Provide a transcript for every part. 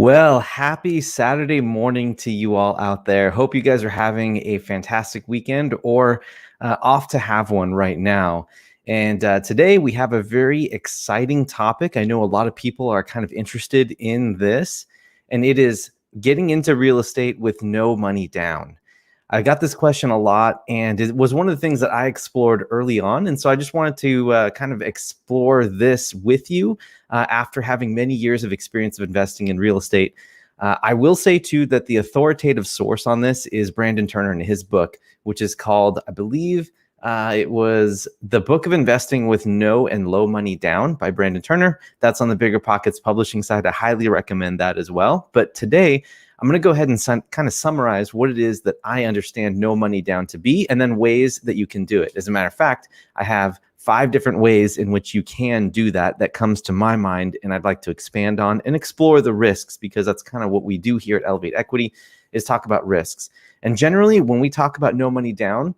Well, happy Saturday morning to you all out there. Hope you guys are having a fantastic weekend or off to have one right now. And today we have a very exciting topic. I know a lot of people are kind of interested in this, and it is getting into real estate with no money down. I got this question a lot, and it was one of the things that I explored early on. And so I just wanted to kind of explore this with you after having many years of experience of investing in real estate. I will say, too, that the authoritative source on this is Brandon Turner in his book, which is called, I believe, it was The Book of Investing with No and Low Money Down by Brandon Turner. That's on the Bigger Pockets publishing side. I highly recommend that as well. But today, I'm going to go ahead and kind of summarize what it is that I understand no money down to be, and then ways that you can do it. As a matter of fact, I have 5 different ways in which you can do that comes to my mind, and I'd like to expand on and explore the risks, because that's kind of what we do here at Elevate Equity, is talk about risks. And generally, when we talk about no money down,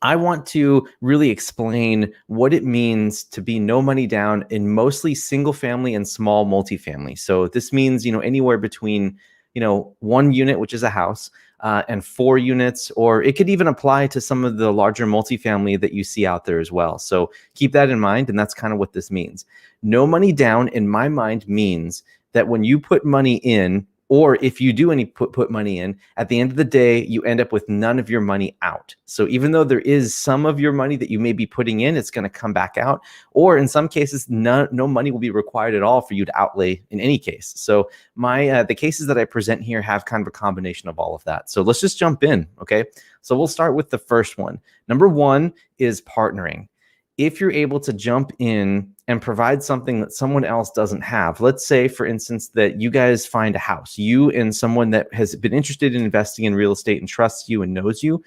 I want to really explain what it means to be no money down in mostly single family and small multifamily. So this means, anywhere between, 1 unit, which is a house, and 4 units, or it could even apply to some of the larger multifamily that you see out there as well. So keep that in mind, and that's kind of what this means. No money down, in my mind, means that when you put money in, or if you do put money in, at the end of the day, you end up with none of your money out. So even though there is some of your money that you may be putting in, it's going to come back out. Or in some cases, no money will be required at all for you to outlay in any case. So the cases that I present here have kind of a combination of all of that. So let's just jump in, okay? So we'll start with the first one. Number 1 is partnering. If you're able to jump in and provide something that someone else doesn't have, let's say, for instance, that you guys find a house, you and someone that has been interested in investing in real estate and trusts you and knows you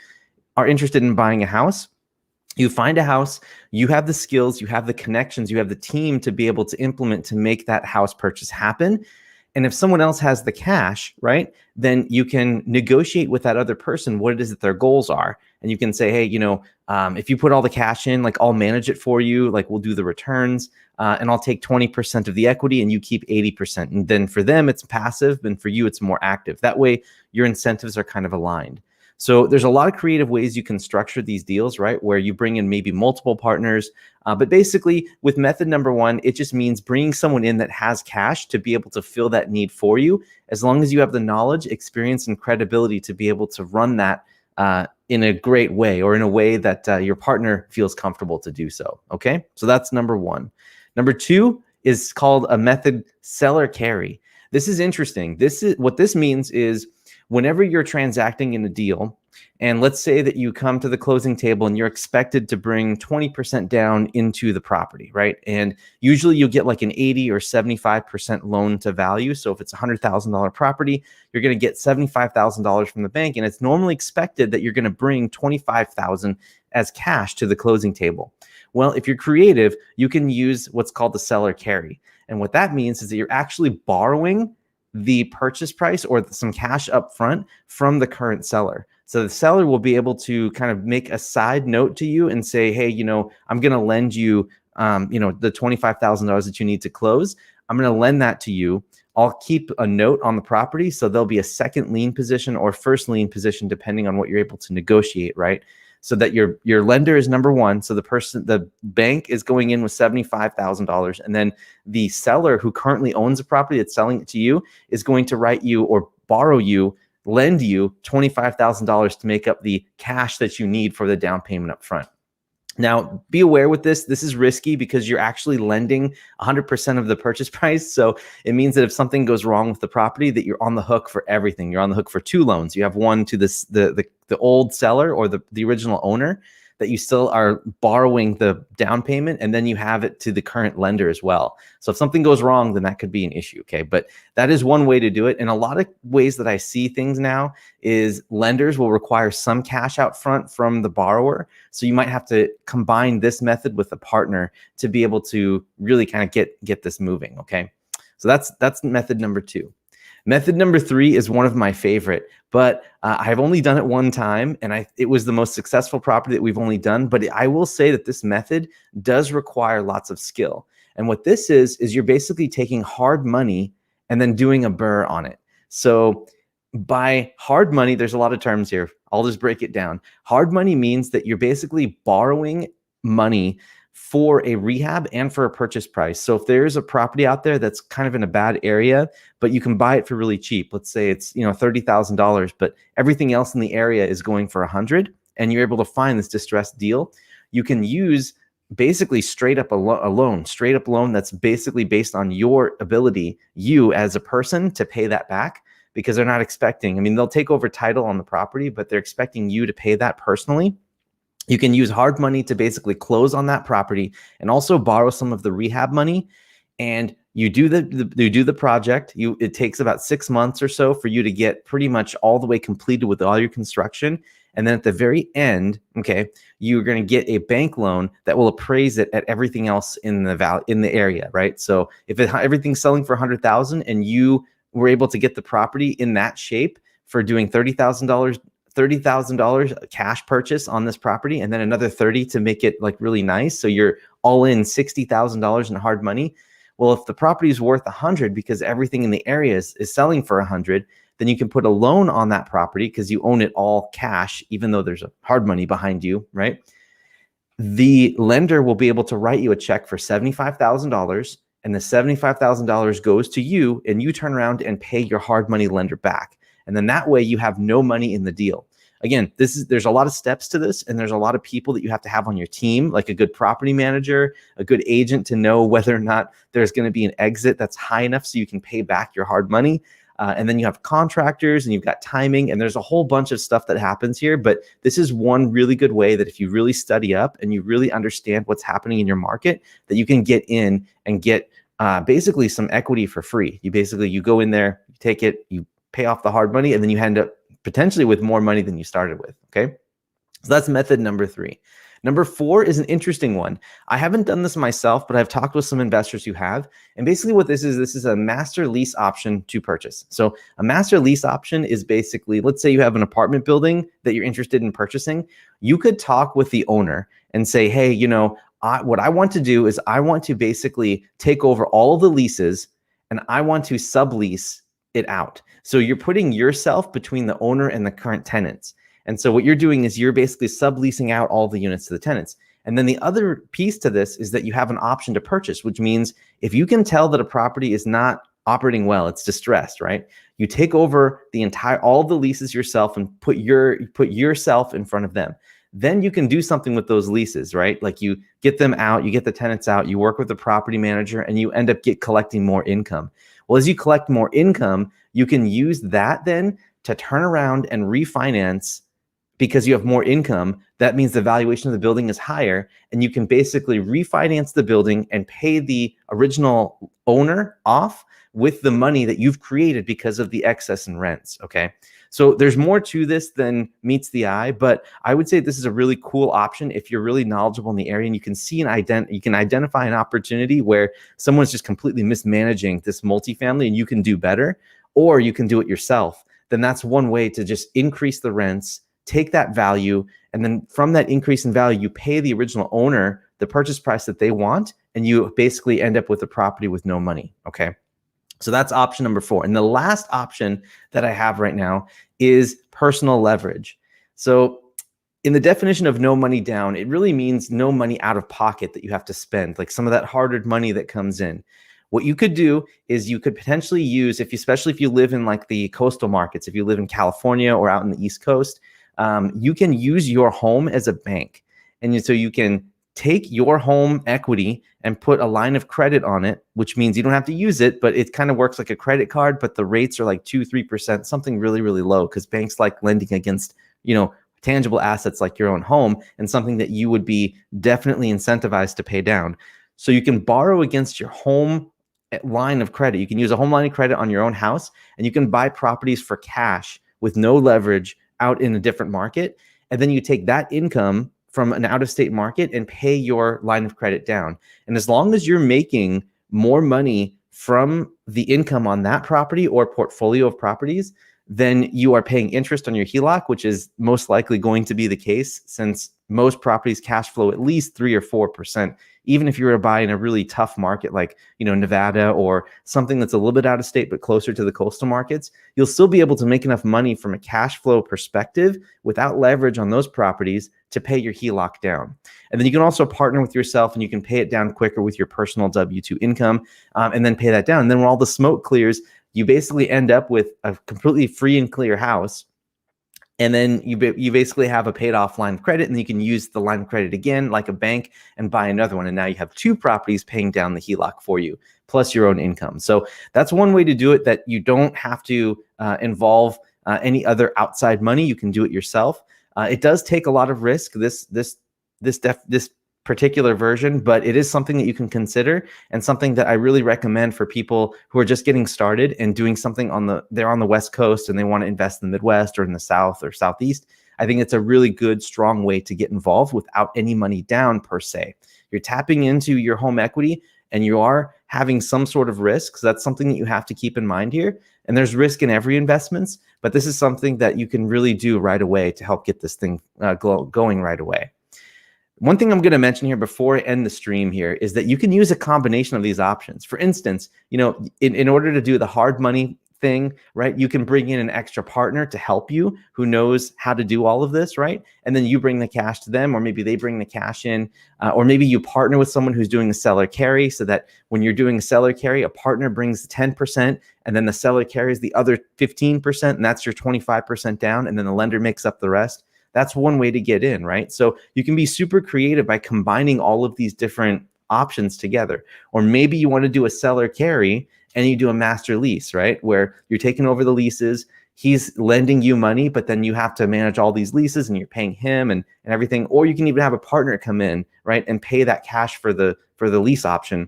are interested in buying a house. You find a house, you have the skills, you have the connections, you have the team to be able to implement to make that house purchase happen. And if someone else has the cash, right, then you can negotiate with that other person what it is that their goals are. And you can say, hey, if you put all the cash in, like, I'll manage it for you, like, we'll do the returns, and I'll take 20% of the equity and you keep 80%. And then for them, it's passive, and for you, it's more active. That way, your incentives are kind of aligned. So there's a lot of creative ways you can structure these deals, right, where you bring in maybe multiple partners. But basically, with method number 1, it just means bringing someone in that has cash to be able to fill that need for you, as long as you have the knowledge, experience, and credibility to be able to run that in a great way, or in a way that your partner feels comfortable to do so, okay? So that's number 1. Number 2 is called a method seller carry. This is interesting. What this means is, whenever you're transacting in a deal, and let's say that you come to the closing table and you're expected to bring 20% down into the property, right? And usually you'll get like an 80 or 75% loan to value. So if it's a $100,000 property, you're going to get $75,000 from the bank, and it's normally expected that you're going to bring $25,000 as cash to the closing table. Well, if you're creative, you can use what's called the seller carry. And what that means is that you're actually borrowing the purchase price or some cash up front from the current seller. So the seller will be able to kind of make a side note to you and say, hey, I'm going to lend you, the $25,000 that you need to close. I'm going to lend that to you. I'll keep a note on the property. So there'll be a second lien position or first lien position, depending on what you're able to negotiate, right? So that your lender is number 1. So the bank is going in with $75,000, and then the seller who currently owns the property that's selling it to you is going to write you or lend you $25,000 to make up the cash that you need for the down payment up front. Now, be aware with this. This is risky because you're actually lending 100% of the purchase price. So it means that if something goes wrong with the property, that you're on the hook for everything. You're on the hook for 2 loans. You have one to the old seller or the original owner that you still are borrowing the down payment, and then you have it to the current lender as well. So if something goes wrong, then that could be an issue, okay? But that is one way to do it. And a lot of ways that I see things now is lenders will require some cash out front from the borrower. So you might have to combine this method with a partner to be able to really kind of get this moving, okay? So that's method number 2. Method number 3 is one of my favorite, but I've only done it one time, and it was the most successful property that we've only done. But I will say that this method does require lots of skill. And what this is you're basically taking hard money and then doing a BRRRR on it. So by hard money, there's a lot of terms here. I'll just break it down. Hard money means that you're basically borrowing money for a rehab and for a purchase price. So if there's a property out there that's kind of in a bad area, but you can buy it for really cheap, let's say it's $30,000, but everything else in the area is going for $100, and you're able to find this distressed deal, you can use basically straight up a loan that's basically based on your ability, you as a person, to pay that back, because they're not expecting, I mean, they'll take over title on the property, but they're expecting you to pay that personally. You can use hard money to basically close on that property and also borrow some of the rehab money. And you do the project. It takes about 6 months or so for you to get pretty much all the way completed with all your construction. And then at the very end, okay, you're going to get a bank loan that will appraise it at everything else in the area, right? So if everything's selling for $100,000 and you were able to get the property in that shape for doing $30,000 cash purchase on this property, and then another 30 to make it like really nice, so you're all in $60,000 in hard money. Well, if the property is worth 100 because everything in the area is selling for 100, then you can put a loan on that property because you own it all cash, even though there's a hard money behind you, right? The lender will be able to write you a check for $75,000, and the $75,000 goes to you, and you turn around and pay your hard money lender back. And then that way you have no money in the deal. Again, there's a lot of steps to this, and there's a lot of people that you have to have on your team, like a good property manager, a good agent to know whether or not there's going to be an exit that's high enough so you can pay back your hard money. And then you have contractors, and you've got timing, and there's a whole bunch of stuff that happens here. But this is one really good way that if you really study up and you really understand what's happening in your market, that you can get in and get basically some equity for free. You go in there, you take it, you pay off the hard money, and then you end up potentially with more money than you started with, okay? So that's method number 3. Number 4 is an interesting one. I haven't done this myself, but I've talked with some investors who have. And basically what this is a master lease option to purchase. So a master lease option is basically, let's say you have an apartment building that you're interested in purchasing. You could talk with the owner and say, hey, what I want to do is I want to basically take over all of the leases, and I want to sublease it out. So you're putting yourself between the owner and the current tenants. And so what you're doing is you're basically subleasing out all the units to the tenants. And then the other piece to this is that you have an option to purchase, which means if you can tell that a property is not operating well, it's distressed, right? You take over all of the leases yourself and put yourself in front of them. Then you can do something with those leases, right? Like you get them out, you get the tenants out, you work with the property manager, and you end up collecting more income. Well, as you collect more income, you can use that then to turn around and refinance. Because you have more income, that means the valuation of the building is higher, and you can basically refinance the building and pay the original owner off with the money that you've created because of the excess in rents, okay? So there's more to this than meets the eye, but I would say this is a really cool option if you're really knowledgeable in the area and you can see you can identify an opportunity where someone's just completely mismanaging this multifamily and you can do better, or you can do it yourself. Then that's one way to just increase the rents, take that value, and then from that increase in value, you pay the original owner the purchase price that they want, and you basically end up with a property with no money, okay? So that's option number 4. And the last option that I have right now is personal leverage. So in the definition of no money down, it really means no money out of pocket that you have to spend, like some of that hard-earned money that comes in. What you could do is you could potentially use, especially if you live in like the coastal markets, if you live in California or out in the East Coast, you can use your home as a bank. And so you can take your home equity and put a line of credit on it, which means you don't have to use it, but it kind of works like a credit card, but the rates are like 2-3%, something really, really low, because banks like lending against, tangible assets like your own home, and something that you would be definitely incentivized to pay down. So you can borrow against your home line of credit. You can use a home line of credit on your own house, and you can buy properties for cash with no leverage out in a different market. And then you take that income from an out-of-state market and pay your line of credit down. And as long as you're making more money from the income on that property or portfolio of properties, then you are paying interest on your HELOC, which is most likely going to be the case since most properties cash flow at least 3 or 4%. Even if you were to buy in a really tough market like, Nevada or something that's a little bit out of state but closer to the coastal markets, you'll still be able to make enough money from a cash flow perspective without leverage on those properties to pay your HELOC down. And then you can also partner with yourself and you can pay it down quicker with your personal W-2 income, and then pay that down. And then when all the smoke clears, you basically end up with a completely free and clear house. And then you basically have a paid off line of credit, and you can use the line of credit again like a bank and buy another one. And now you have 2 properties paying down the HELOC for you, plus your own income. So that's one way to do it, that you don't have to involve any other outside money. You can do it yourself. It does take a lot of risk, this particular version, but it is something that you can consider, and something that I really recommend for people who are just getting started and doing something they're on the West Coast and they want to invest in the Midwest or in the South or Southeast. I think it's a really good, strong way to get involved without any money down per se. You're tapping into your home equity and you are having some sort of risk. So that's something that you have to keep in mind here. And there's risk in every investments, but this is something that you can really do right away to help get this thing going right away. One thing I'm going to mention here before I end the stream here is that you can use a combination of these options. For instance, in order to do the hard money thing, right, you can bring in an extra partner to help you who knows how to do all of this, right? And then you bring the cash to them, or maybe they bring the cash in, or maybe you partner with someone who's doing a seller carry, so that when you're doing a seller carry, a partner brings 10% and then the seller carries the other 15%, and that's your 25% down, and then the lender makes up the rest. That's one way to get in, right? So you can be super creative by combining all of these different options together. Or maybe you want to do a seller carry and you do a master lease, right? Where you're taking over the leases, he's lending you money, but then you have to manage all these leases and you're paying him and everything. Or you can even have a partner come in, right, and pay that cash for the lease option.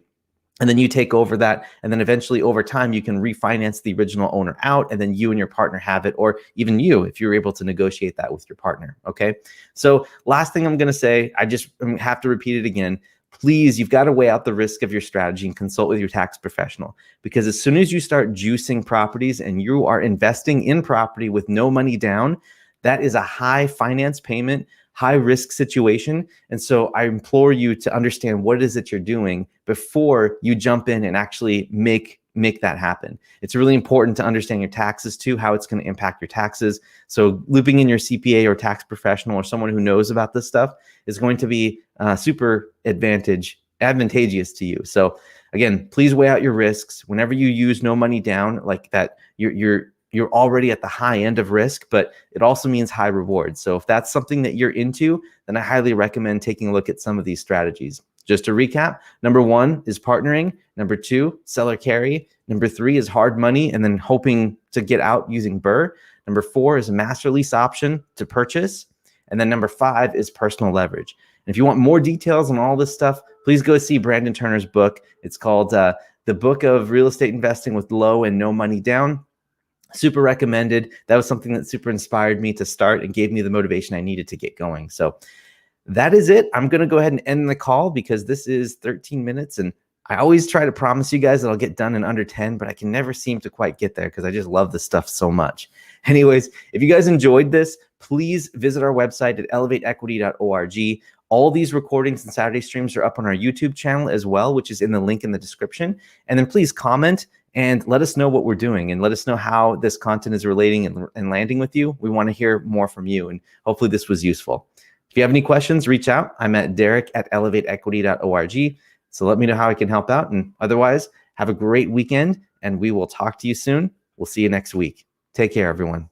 And then you take over that. And then eventually over time, you can refinance the original owner out. And then you and your partner have it, or even you, if you're able to negotiate that with your partner. Okay. So last thing I'm going to say, I just have to repeat it again. Please, you've got to weigh out the risk of your strategy and consult with your tax professional, because as soon as you start juicing properties and you are investing in property with no money down, that is a high finance payment, high risk situation. And so I implore you to understand what it is that you're doing before you jump in and actually make that happen. It's really important to understand your taxes too, how it's going to impact your taxes. So looping in your CPA or tax professional or someone who knows about this stuff is going to be super advantageous to you. So again, please weigh out your risks. Whenever you use no money down like that, you're already at the high end of risk, but it also means high reward. So if that's something that you're into, then I highly recommend taking a look at some of these strategies. Just to recap, number 1 is partnering. Number 2, seller carry. Number 3 is hard money and then hoping to get out using BRRRR. Number 4 is a master lease option to purchase. And then number 5 is personal leverage. And if you want more details on all this stuff, please go see Brandon Turner's book. It's called The Book of Real Estate Investing with Low and No Money Down. Super recommended. That was something that super inspired me to start and gave me the motivation I needed to get going. So that is it. I'm going to go ahead and end the call because this is 13 minutes. And I always try to promise you guys that I'll get done in under 10, but I can never seem to quite get there because I just love this stuff so much. Anyways, if you guys enjoyed this, please visit our website at elevateequity.org. All these recordings and Saturday streams are up on our YouTube channel as well, which is in the link in the description. And then please comment and let us know what we're doing and let us know how this content is relating and landing with you. We want to hear more from you, and hopefully this was useful. If you have any questions, reach out. I'm at derek@elevateequity.org. So let me know how I can help out. And otherwise, have a great weekend, and we will talk to you soon. We'll see you next week. Take care, everyone.